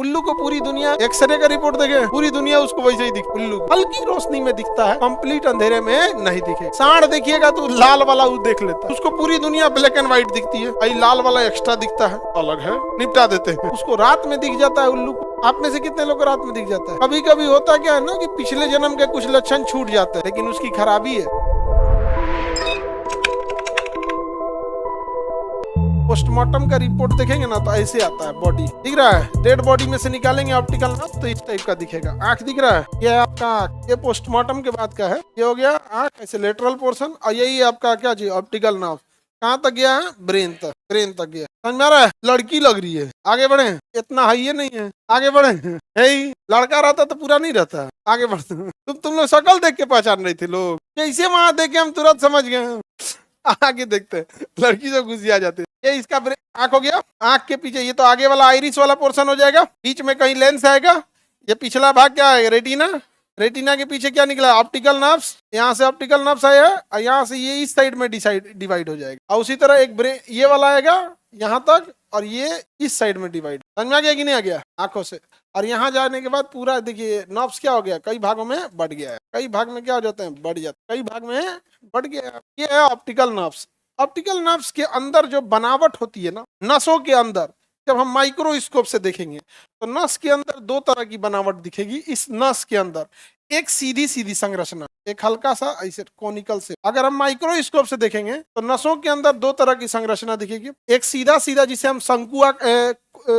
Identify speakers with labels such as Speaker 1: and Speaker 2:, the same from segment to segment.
Speaker 1: उल्लू को पूरी दुनिया एक्सरे का रिपोर्ट देखे, पूरी दुनिया उसको वैसे ही दिख, उल्लू हल्की रोशनी में दिखता है, कंप्लीट अंधेरे में नहीं दिखे। सांड देखिएगा तो लाल वाला वो देख लेता है, उसको पूरी दुनिया ब्लैक एंड व्हाइट दिखती है, आई लाल वाला एक्स्ट्रा दिखता है, अलग है, निपटा देते हैं। उसको रात में दिख जाता है उल्लू को। आप में से कितने लोग रात में दिख जाता है? कभी कभी होता क्या है ना कि पिछले जन्म के कुछ लक्षण छूट जाते हैं, लेकिन उसकी खराबी है। पोस्टमार्टम का रिपोर्ट देखेंगे ना तो ऐसे आता है, बॉडी दिख रहा है, डेड बॉडी में से निकालेंगे ऑप्टिकल नर्व तो इस टाइप का दिखेगा। आंख दिख रहा है, ये आपका आंख, ये पोस्टमार्टम के बाद का है, ये हो गया आंख, ऐसे लेटरल पोर्शन, और यही आपका क्या चीज, ऑप्टिकल नर्व। कहाँ तक गया है? ब्रेन तक, ब्रेन तक गया। समझ में आ रहा है? लड़की लग रही है, आगे बढ़े, इतना हाई नहीं है, आगे बढ़े। है लड़का रहता तो पूरा नहीं रहता, आगे बढ़ते। तुम लोग शक्ल देख के पहचान रहे थे लोग, कैसे वहां देखे हम तुरंत समझ गए। आगे देखते हैं, लड़की से घुसी आ जाते। ये इसका आंख हो गया, आंख के पीछे ये तो आगे वाला आइरिस वाला पोर्शन हो जाएगा, बीच में कहीं लेंस आएगा, ये पिछला भाग क्या है? रेटिना। रेटिना के पीछे क्या निकला? Optical nerves. यहाँ से ऑप्टिकल नर्व्स आया और यहाँ से ये इस साइड में डिवाइड हो जाएगा, और उसी तरह एक ब्रेन ये वाला आएगा यहाँ तक, और ये इस साइड में डिवाइड। समझ में आ गया कि नहीं आ गया? आंखों से। और यहाँ जाने के बाद पूरा देखिए नर्व्स क्या हो गया, कई भागों में बढ़ गया है, कई भाग में क्या हो जाते हैं, बढ़ जाते हैं, कई भाग में बढ़ गया। ये है ऑप्टिकल नर्व्स। ऑप्टिकल नर्व्स के अंदर जो बनावट होती है ना, नसों के अंदर, जब हम माइक्रोस्कोप से देखेंगे तो नस के अंदर दो तरह की बनावट दिखेगी। इस नस के अंदर एक सीधी सीधी संरचना, एक हल्का सा ऐसे कोनिकल से। अगर हम माइक्रोस्कोप से देखेंगे तो नसों के अंदर दो तरह की संरचना दिखेगी, एक सीधा सीधा जिसे हम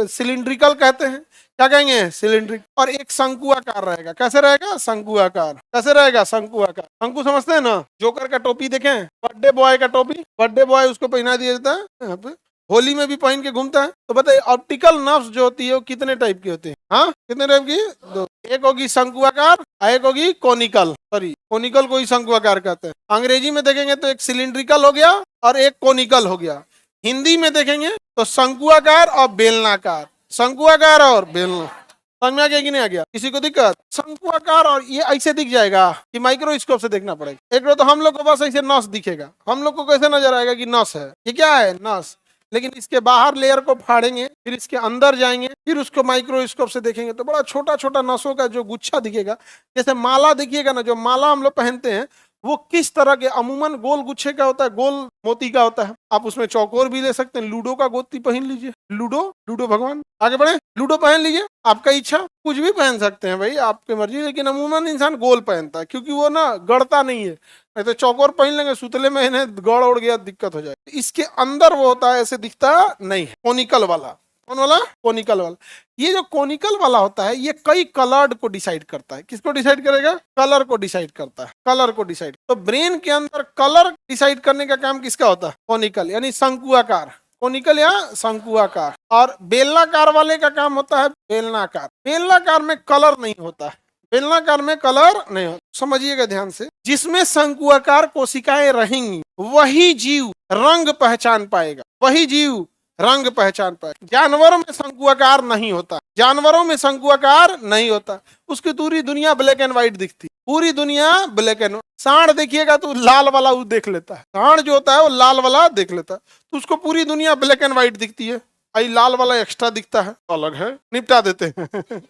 Speaker 1: सिलिंड्रिकल कहते हैं, क्या कहेंगे? सिलिंड्रिक। और एक शंकुआकार रहेगा। कैसे रहेगा? शंकुआकार। कैसे रहेगा? शंकुआकार। शंकु समझते हैं ना? जोकर का टोपी देखें, बर्थडे बॉय का टोपी, बर्थडे बॉय उसको पहना दिया जाता है, यहाँ पे होली में भी पहन के घूमता है। तो बताइए ऑप्टिकल नर्व्स जो होती है वो कितने टाइप की होती है? हाँ, कितने टाइप की? दो। एक होगी शंकुआकार, एक होगी कोनिकल। सॉरी, कोनिकल को ही शंकुआकार कहते हैं। अंग्रेजी में देखेंगे तो एक सिलिंड्रिकल हो गया और एक कोनिकल हो गया। हिंदी में देखेंगे तो शंकुआकार और बेलनाकार, शंकुआकार और बेलना। समझ में आ गया कि नहीं आ गया? किसी को दिक्कत? शंकुआकार, और ये ऐसे दिख जाएगा कि माइक्रोस्कोप से देखना पड़ेगा। एक तो हम लोग को बस ऐसे नस दिखेगा, हम लोग को कैसे नजर आएगा कि नस है, ये क्या है? नस। लेकिन इसके बाहर लेयर को फाड़ेंगे, फिर इसके अंदर जाएंगे, फिर उसको माइक्रोस्कोप से देखेंगे तो बड़ा छोटा छोटा नसों का जो गुच्छा दिखेगा। जैसे माला देखिएगा ना, जो माला हम लोग पहनते हैं वो किस तरह के, अमूमन गोल गुच्छे का होता है, गोल मोती का होता है। आप उसमें चौकोर भी ले सकते हैं, लूडो का गोती पहन लीजिए, लूडो, लूडो भगवान, आगे बढ़े, लूडो पहन लीजिए, आपका इच्छा, कुछ भी पहन सकते हैं भाई, आपकी मर्जी। लेकिन अमूमन इंसान गोल पहनता है, क्योंकि वो ना गड़ता नहीं है। नहीं तो चौकोर पहन लेंगे, सुतले में इन्हें गड़ उड़ गया, दिक्कत हो जाए। इसके अंदर वो होता है, ऐसे दिखता नहीं है, कोनिकल वाला। कौन वाला? कोनिकल वाला। ये जो कोनिकल वाला होता है ये कई कलर्ड को डिसाइड करता है। किसको डिसाइड करेगा? कलर को डिसाइड करता है, कलर को डिसाइड। तो ब्रेन के अंदर कलर डिसाइड करने का काम किसका होता है? कोनिकल, यानी शंकुआकार। कोनिकल या शंकुआकार। और बेलनाकार वाले का काम होता है बेलनाकार। बेलनाकार में कलर नहीं होता है, बेलनाकार में कलर नहीं होता। समझिएगा ध्यान से, जिसमें शंकुआकार कोशिकाएं रहेंगी वही जीव रंग पहचान पाएगा, वही जीव रंग पहचान पाए। जानवरों में शंकुआकार नहीं होता, जानवरों में शंकुआकार नहीं होता, उसकी पूरी दुनिया ब्लैक एंड व्हाइट दिखती, पूरी दुनिया ब्लैक एंड व्हाइट। सांड देखिएगा तो लाल वाला वो देख लेता है, सांड जो होता है वो लाल वाला देख लेता है, तो उसको पूरी दुनिया ब्लैक एंड व्हाइट दिखती है, आई लाल वाला एक्स्ट्रा दिखता है, अलग है, निपटा देते हैं।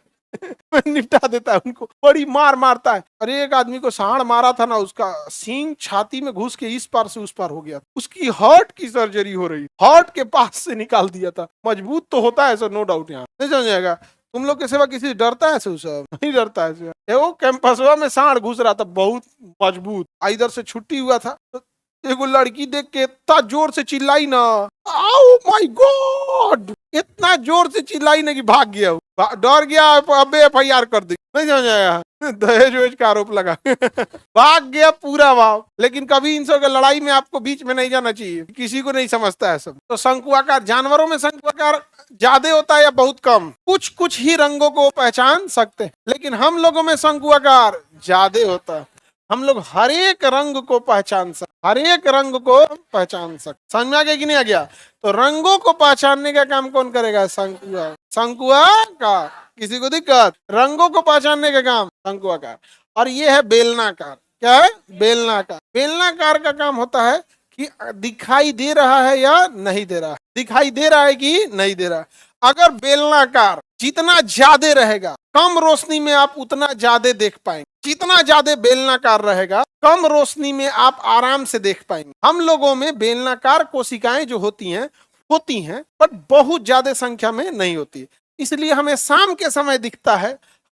Speaker 1: निपटा देता है उनको, बड़ी मार मारता है। अरे एक आदमी को सांड मारा था ना, उसका सींग छाती में घुस के इस पार से उस पार हो गया, उसकी हार्ट की सर्जरी हो रही, हार्ट के पास से निकाल दिया था। मजबूत तो होता है सर, नो डाउट। यहाँ नहीं समझेगा, तुम लोग के सिवा किसी से डरता है? सब नहीं डरता है। वो कैंपसवा में सांड घुस रहा था, बहुत मजबूत। इधर से छुट्टी हुआ था तो एगो लड़की देख के इतना जोर से चिल्लाई ना, आओ माय गॉड, इतना जोर से चिल्लाई ना कि भाग गया, डर गया, अब FIR कर दी। नहीं समझ आया, दहेज वेज का आरोप लगा। भाग गया पूरा वाव। लेकिन कभी इन सब की लड़ाई में आपको बीच में नहीं जाना चाहिए, किसी को नहीं समझता है सब। तो शंकुआकार, जानवरों में शंकुआकार ज्यादा होता है या बहुत कम? कुछ कुछ ही रंगों को पहचान सकते हैं, लेकिन हम लोगों में शंकुआकार ज्यादा होता है। हम लोग हर एक रंग को पहचान सकते, हर एक रंग को पहचान सकते। समझ में आ गया कि नहीं आ गया? तो रंगों को पहचानने का काम कौन करेगा? शंकुआ, शंकुआकार। किसी को दिक्कत? रंगों को पहचानने का काम शंकुआकार। और ये है बेलनाकार। क्या है? बेलनाकार। बेलनाकार का काम होता है कि दिखाई दे रहा है या नहीं दे रहा है, दिखाई दे रहा है कि नहीं दे रहा है। अगर बेलनाकार जितना ज्यादा रहेगा कम रोशनी में आप उतना ज्यादा देख पाएंगे, जितना ज्यादा बेलनाकार रहेगा कम रोशनी में आप आराम से देख पाएंगे। हम लोगों में बेलनाकार कोशिकाएं जो होती हैं पर बहुत ज्यादा संख्या में नहीं होती है, इसलिए हमें शाम के समय दिखता है,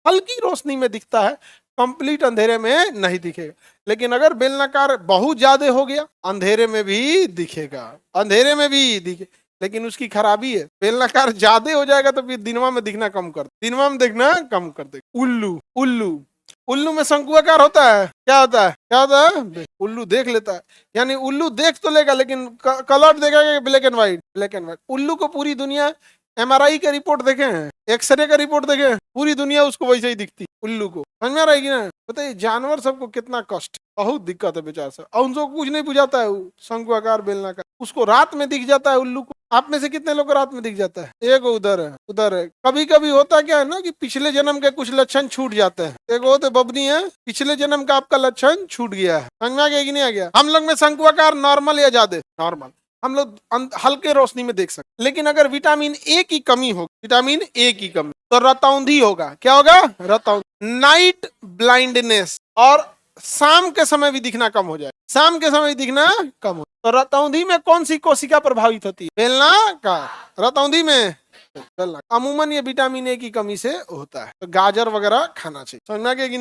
Speaker 1: हल्की रोशनी में दिखता है, कंप्लीट अंधेरे में नहीं दिखेगा। लेकिन अगर बेलनाकार बहुत ज्यादा हो गया अंधेरे में भी दिखेगा, अंधेरे में भी दिखे। लेकिन उसकी खराबी है, बेलनाकार ज्यादा हो जाएगा तो फिर दिनवा में दिखना कम कर, दिनवा में देखना कम कर दे। उल्लू, उल्लू उल्लू में शंकुआकार होता है, क्या होता है, क्या होता है, उल्लू देख लेता है। यानी उल्लू देख तो लेगा लेकिन कलर देखेगा black and white, black and white. उल्लू को पूरी दुनिया एमआरआई का रिपोर्ट देखे हैं, एक्सरे का रिपोर्ट देखे हैं, पूरी दुनिया उसको वैसे ही दिखती उल्लू को। समझ में आ रहा है कि ना? बताइए जानवर सबको कितना कष्ट, बहुत दिक्कत है बेचारा से, और उनको कुछ नहीं बुझाता है, शंकुआकार बेलनाकार उसको रात में दिख जाता है उल्लू को। आप में से कितने लोग रात में दिख जाता है? एक उधर है, उधर है। कभी कभी होता क्या है ना कि पिछले जन्म के कुछ लक्षण छूट जाते हैं। एक वो तो बबनी है, पिछले जन्म का आपका लक्षण छूट गया है। समझ में आ गया कि नहीं आ गया? हम लोग में शंकुआकार नॉर्मल या ज्यादा नॉर्मल, हम लोग हल्के रोशनी में देख सकते। लेकिन अगर विटामिन ए की कमी हो, विटामिन ए की कमी, तो रतौंधी होगा। क्या होगा? रतौंधी, नाइट ब्लाइंडनेस, और शाम के समय भी दिखना कम हो जाए, शाम के समय दिखना कम हो। तो रतौंधी में कौन सी कोशिका प्रभावित होती है? बेलनाकार। रतौंधी में बेलनाकार। अमूमन ये विटामिन ए की कमी से होता है, तो गाजर वगैरह खाना चाहिए। समझ में आ गया कि नहीं?